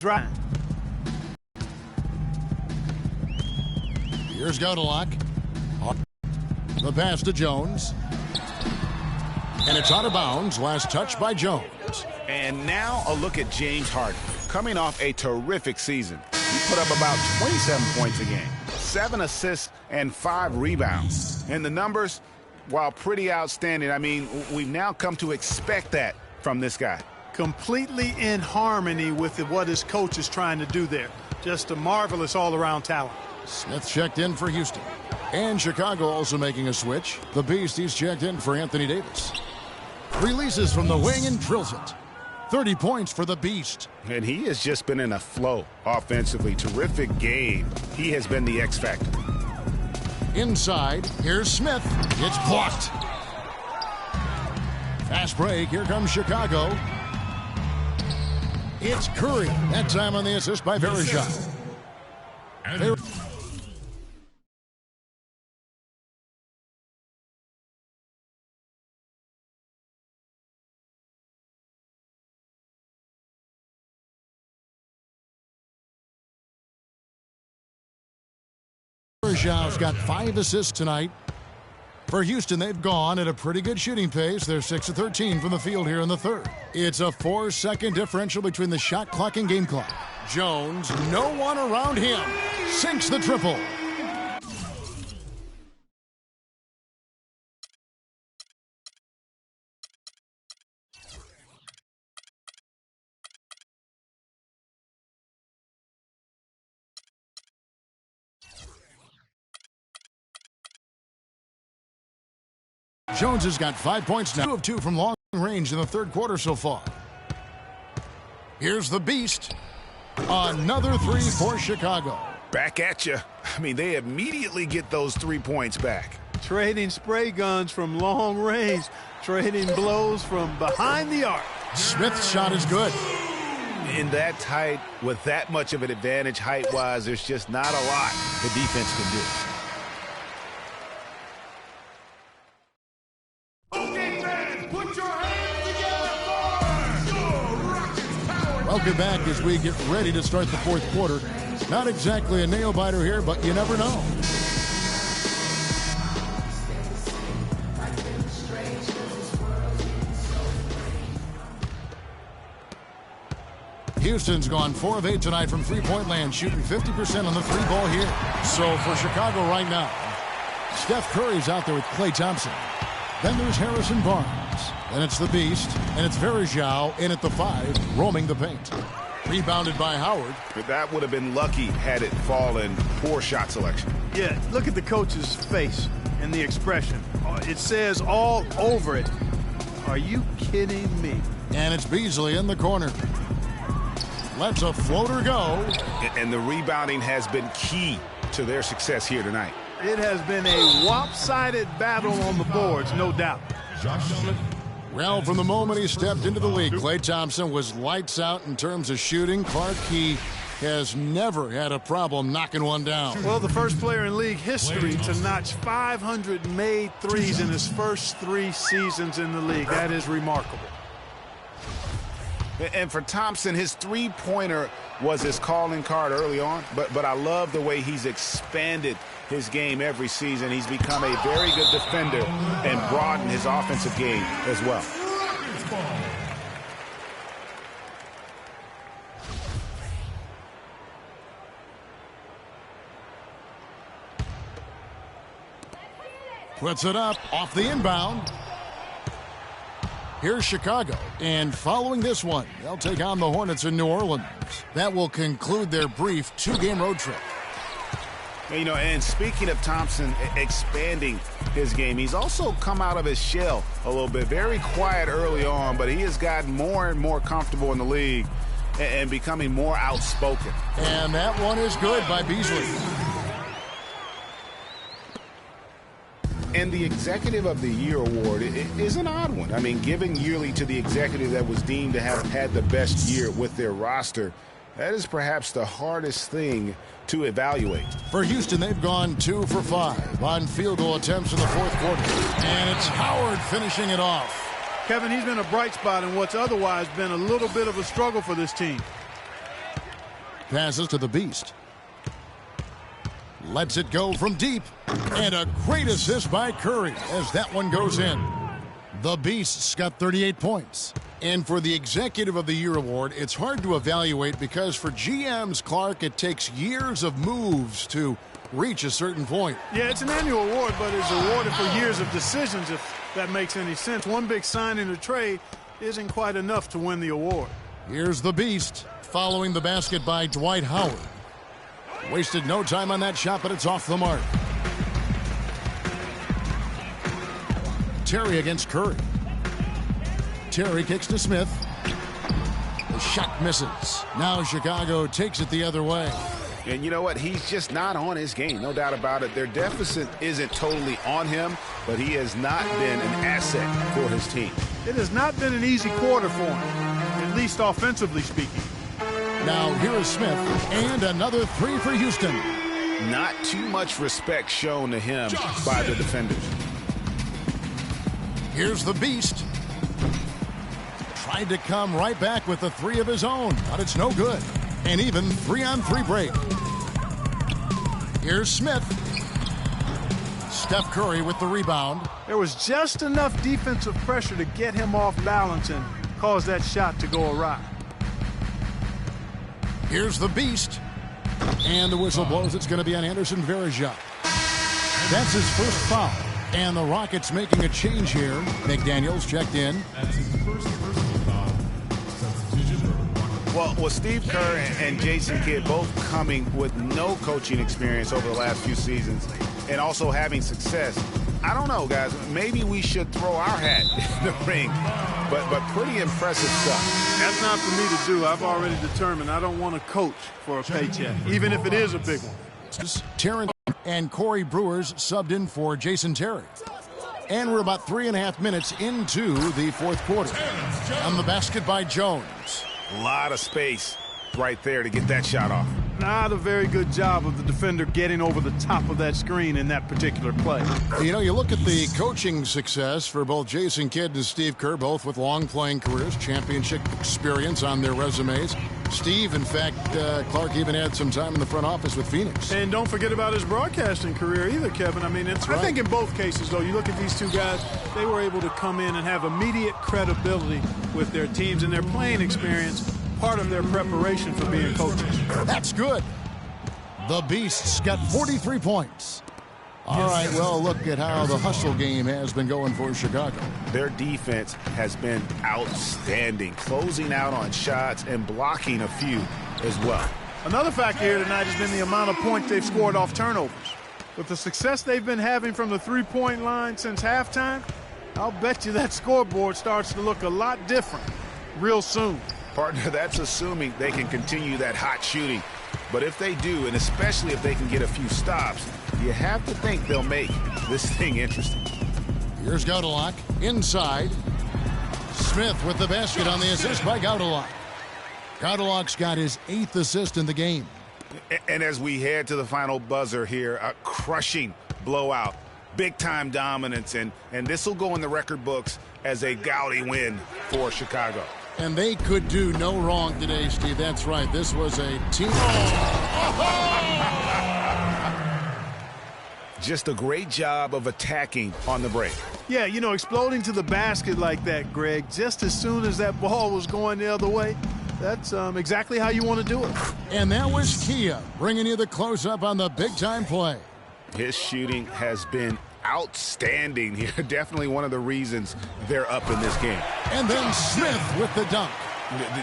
Right. Here's Godalock. The pass to Jones. And it's out of bounds. Last touch by Jones. And now a look at James Harden. Coming off a terrific season. He put up about 27 points a game, 7 assists, and 5 rebounds. And the numbers, while pretty outstanding, I mean, we've now come to expect that from this guy. Completely in harmony with what his coach is trying to do there. Just a marvelous all-around talent. Smith checked in for Houston. And Chicago also making a switch. The Beast, he's checked in for Anthony Davis. Releases from the wing and drills it. 30 points for the Beast. And he has just been in a flow offensively. Terrific game. He has been the X factor. Inside, here's Smith. It's blocked. Fast break. Here comes Chicago. It's Curry. That time on the assist by Verejao. Verejao's got 5 assists tonight. For Houston, they've gone at a pretty good shooting pace. They're 6 of 13 from the field here in the third. It's a 4-second differential between the shot clock and game clock. Jones, no one around him, sinks the triple. Jones has got 5 points now. 2 of 2 from long range in the third quarter so far. Here's the Beast. Another 3 for Chicago. Back at you. I mean, they immediately get those 3 points back. Trading spray guns from long range. Trading blows from behind the arc. Smith's shot is good. In that tight, with that much of an advantage height-wise, there's just not a lot the defense can do. Welcome back as we get ready to start the fourth quarter. Not exactly a nail-biter here, but you never know. Houston's gone 4 of 8 tonight from three-point land, shooting 50% on the 3-ball here. So for Chicago right now, Steph Curry's out there with Klay Thompson. Then there's Harrison Barnes. And it's the Beast, and it's Verejao in at the 5, roaming the paint. Rebounded by Howard. That would have been lucky had it fallen. Poor shot selection. Yeah, look at the coach's face and the expression. It says all over it, "Are you kidding me?" And it's Beasley in the corner. Lets a floater go. And the rebounding has been key to their success here tonight. It has been a lopsided battle on the boards, no doubt. Well, from the moment he stepped into the league, Klay Thompson was lights out in terms of shooting. Clark, he has never had a problem knocking one down. Well, the first player in league history to notch 500 made threes in his first 3 seasons in the league. That is remarkable. And for Thompson, his three-pointer was his calling card early on, but I love the way he's expanded his game every season. He's become a very good defender and broadened his offensive game as well. Puts it up off the inbound. Here's Chicago, and following this one, they'll take on the Hornets in New Orleans. That will conclude their brief 2-game road trip. You know, and speaking of Thompson expanding his game, he's also come out of his shell a little bit. Very quiet early on, but he has gotten more and more comfortable in the league and becoming more outspoken. And that one is good by Beasley. And the Executive of the Year award is an odd one. I mean, giving yearly to the executive that was deemed to have had the best year with their roster, that is perhaps the hardest thing to evaluate. For Houston, they've gone 2 for 5 on field goal attempts in the fourth quarter. And it's Howard finishing it off. Kevin, he's been a bright spot in what's otherwise been a little bit of a struggle for this team. passes to the Beast. Lets it go from deep. And a great assist by Curry as that one goes in. The Beast's got 38 points. And for the Executive of the Year award, it's hard to evaluate because for GMs, Clark, it takes years of moves to reach a certain point. Yeah, it's an annual award, but it's awarded for years of decisions, if that makes any sense. One big signing or trade isn't quite enough to win the award. Here's the Beast following the basket by Dwight Howard. Wasted no time on that shot, but it's off the mark. Terry against Curry. Terry kicks to Smith. The shot misses. Now Chicago takes it the other way. And you know what? He's just not on his game. No doubt about it. Their deficit isn't totally on him, but he has not been an asset for his team. It has not been an easy quarter for him, at least offensively speaking. Now here is Smith, and another three for Houston. Not too much respect shown to him by the defenders. Here's the Beast. Tried to come right back with the three of his own, but it's no good. And even 3-on-3 break. Here's Smith. Steph Curry with the rebound. There was just enough defensive pressure to get him off balance and cause that shot to go awry. Here's the Beast. And the whistle blows. It's going to be on Anderson Varejao. That's his first foul. And the Rockets making a change here. McDaniels checked in. Well, Steve Kerr and Jason Kidd both coming with no coaching experience over the last few seasons and also having success. I don't know, guys. Maybe we should throw our hat in the ring. But pretty impressive stuff. That's not for me to do. I've already determined I don't want to coach for a paycheck, even if it is a big one. Terrence and Corey Brewers subbed in for Jason Terry. And we're about 3.5 minutes into the fourth quarter. On the basket by Jones. A lot of space right there to get that shot off. Not a very good job of the defender getting over the top of that screen in that particular play. You know, you look at the coaching success for both Jason Kidd and Steve Kerr, both with long playing careers, championship experience on their resumes. Steve, in fact, Clark even had some time in the front office with Phoenix. And don't forget about his broadcasting career either, Kevin. I mean, I think in both cases, though, you look at these two guys, they were able to come in and have immediate credibility with their teams and their playing experience, part of their preparation for being coaches. That's good. The Beasts got 43 points. All right, well, look at how the hustle game has been going for Chicago. Their defense has been outstanding, closing out on shots and blocking a few as well. Another factor here tonight has been the amount of points they've scored off turnovers. With the success they've been having from the three-point line since halftime, I'll bet you that scoreboard starts to look a lot different real soon. Partner, that's assuming they can continue that hot shooting. But if they do, and especially if they can get a few stops, you have to think they'll make this thing interesting. Here's Gaudelak inside. Smith with the basket on the assist by Gaudelak. Gaudelak's got his 8th assist in the game. And as we head to the final buzzer here, a crushing blowout, big-time dominance, and this will go in the record books as a gaudy win for Chicago. And they could do no wrong today, Steve. That's right. This was a team. Just a great job of attacking on the break. Yeah, you know, exploding to the basket like that, Greg, just as soon as that ball was going the other way, that's exactly how you want to do it. And that was Kia bringing you the close-up on the big-time play. His shooting has been outstanding here. Definitely one of the reasons they're up in this game. And then Smith with the dunk.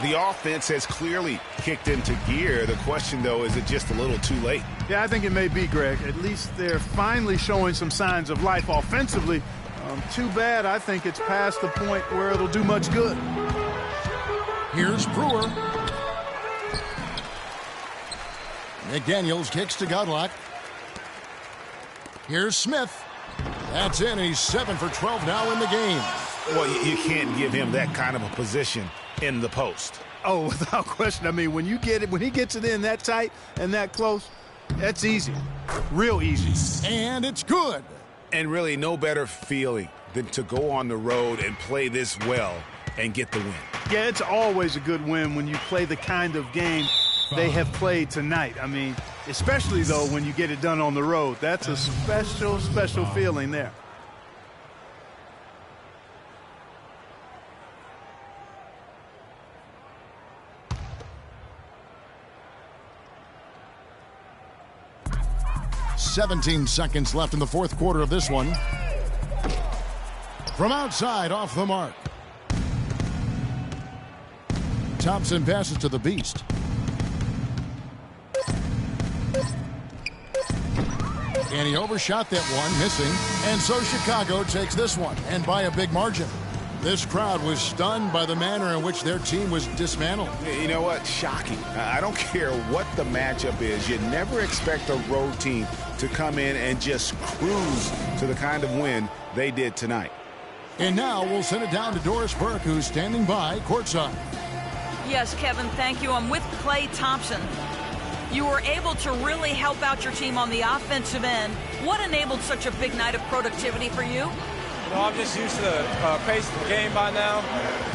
The offense has clearly kicked into gear. The question, though, is it just a little too late? Yeah, I think it may be, Greg. At least they're finally showing some signs of life offensively. Too bad I think it's past the point where it'll do much good. Here's Brewer. McDaniels kicks to Gaudelak. Here's Smith. That's in. He's 7 for 12 now in the game. Well, you can't give him that kind of a position in the post. Oh, without question. I mean, when he gets it in that tight and that close, that's easy. Real easy. And it's good. And really no better feeling than to go on the road and play this well and get the win. Yeah, it's always a good win when you play the kind of game they have played tonight. I mean, especially, though, when you get it done on the road. That's a special, special feeling there. "17 seconds left in the fourth quarter of this one. From outside, off the mark. Thompson passes to the Beast. And he overshot that one, missing. And so Chicago takes this one, and by a big margin. This crowd was stunned by the manner in which their team was dismantled. You know what? Shocking. I don't care what the matchup is. You never expect a road team to come in and just cruise to the kind of win they did tonight. And now we'll send it down to Doris Burke, who's standing by courtside. Yes, Kevin, thank you. I'm with Klay Thompson. You were able to really help out your team on the offensive end. What enabled such a big night of productivity for you? You know, I'm just used to the pace of the game by now,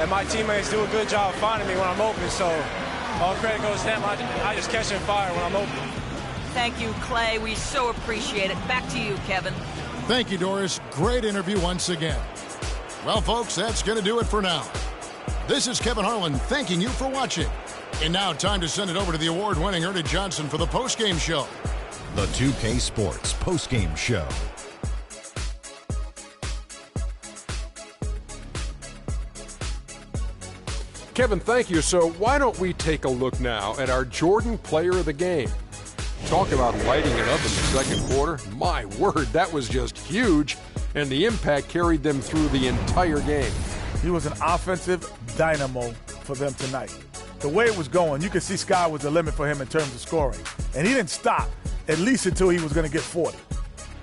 and my teammates do a good job finding me when I'm open, so all credit goes to them. I just catch and fire when I'm open. Thank you, Klay. We so appreciate it. Back to you, Kevin. Thank you, Doris. Great interview once again. Well, folks, that's going to do it for now. This is Kevin Harlan thanking you for watching. And now time to send it over to the award-winning Ernie Johnson for the postgame show. The 2K Sports postgame show. Kevin, thank you. So why don't we take a look now at our Jordan Player of the Game? Talk about lighting it up in the second quarter. My word, that was just huge, and the impact carried them through the entire game. He was an offensive dynamo for them tonight. The way it was going, you could see sky was the limit for him in terms of scoring. And he didn't stop, at least until he was going to get 40.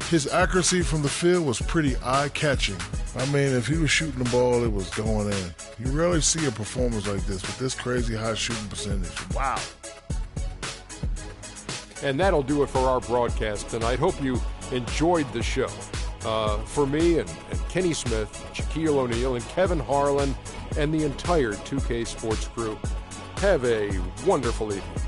His accuracy from the field was pretty eye-catching. I mean, if he was shooting the ball, it was going in. You rarely see a performance like this with this crazy high shooting percentage. Wow. And that'll do it for our broadcast tonight. Hope you enjoyed the show. For me and Kenny Smith, Shaquille O'Neal, and Kevin Harlan, and the entire 2K Sports crew, have a wonderful evening.